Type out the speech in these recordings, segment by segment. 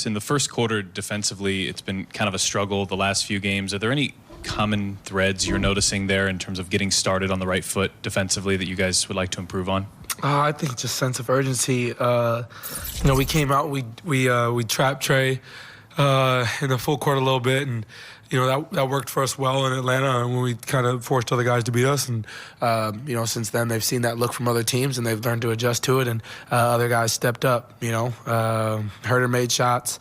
In the first quarter, defensively, it's been kind of a struggle the last few games. Are there any common threads you're noticing there in terms of getting started on the right foot defensively that you guys would like to improve on? I think just sense of urgency. We came out, we trapped Trey in the full court a little bit, and that worked for us well in Atlanta when we kind of forced other guys to beat us. And since then they've seen that look from other teams and they've learned to adjust to it. And other guys stepped up. Herder made shots.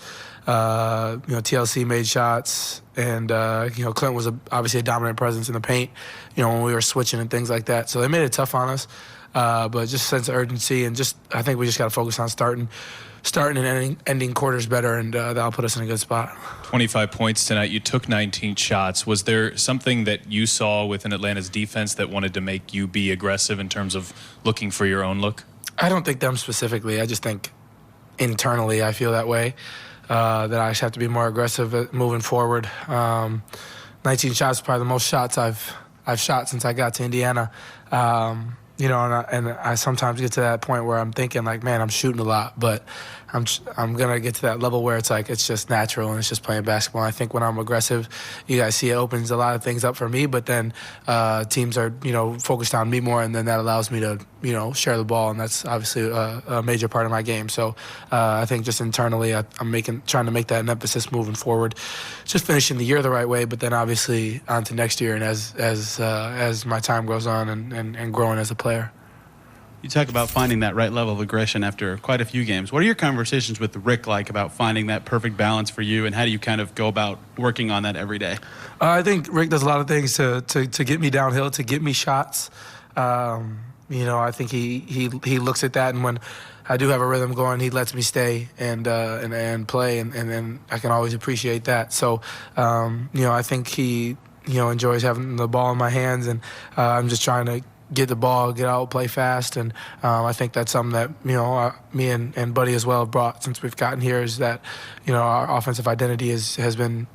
TLC made shots, and Clint was obviously a dominant presence in the paint. When we were switching and things like that. So they made it tough on us. But just sense of urgency, and I think we just got to focus on starting and ending quarters better, and that'll put us in a good spot. 25 points tonight. You took 19 shots. Was there something that you saw within Atlanta's defense that wanted to make you be aggressive in terms of looking for your own look? I don't think them specifically. I just think internally I feel that way, that I just have to be more aggressive at moving forward. 19 shots is probably the most shots I've shot since I got to Indiana. And I sometimes get to that point where I'm thinking like, man, I'm shooting a lot, but I'm gonna get to that level where it's like it's just natural and it's just playing basketball. I think when I'm aggressive, you guys see it opens a lot of things up for me, but then teams are focused on me more, and then that allows me to share the ball, and that's obviously a major part of my game. So I think just internally, I'm trying to make that an emphasis moving forward, just finishing the year the right way, but then obviously on to next year and as my time goes on and growing as a player. You talk about finding that right level of aggression after quite a few games. What are your conversations with Rick like about finding that perfect balance for you, and how do you kind of go about working on that every day? I think Rick does a lot of things to get me downhill, to get me shots. I think he looks at that, and when I do have a rhythm going, he lets me stay and play, and then I can always appreciate that. So, I think he enjoys having the ball in my hands, and I'm just trying to get the ball, get out, play fast, and I think that's something that me and Buddy as well have brought since we've gotten here, is that our offensive identity has been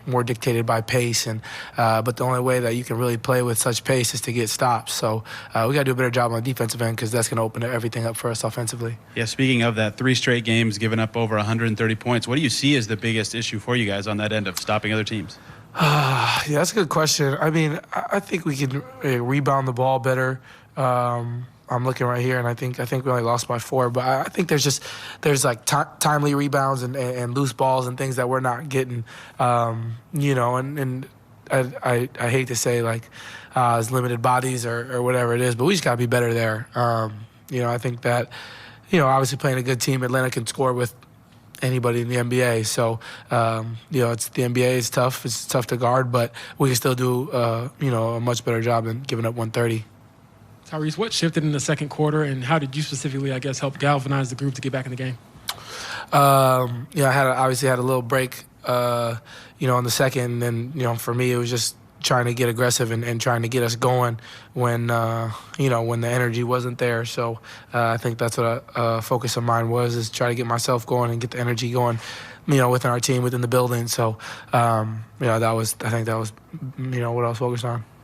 more dictated by pace, and but the only way that you can really play with such pace is to get stops. So we got to do a better job on the defensive end, because that's going to open everything up for us offensively. Yeah, speaking of that, 3 straight games giving up over 130 points. What do you see as the biggest issue for you guys on that end of stopping other teams? Yeah, that's a good question. I mean, I think we can rebound the ball better. I'm looking right here, and I think we only lost by 4. But I think there's like timely rebounds and loose balls and things that we're not getting. And I hate to say like as limited bodies or whatever it is, but we just got to be better there. I think that obviously playing a good team, Atlanta can score with anybody in the NBA. So, it's the NBA is tough. It's tough to guard, but we can still do, a much better job than giving up 130. Tyrese, what shifted in the second quarter, and how did you specifically, I guess, help galvanize the group to get back in the game? I obviously had a little break, in the second, and for me it was just trying to get aggressive and trying to get us going when the energy wasn't there. So I think that's what a focus of mine was, is try to get myself going and get the energy going, within our team, within the building. So, I think that was what I was focused on.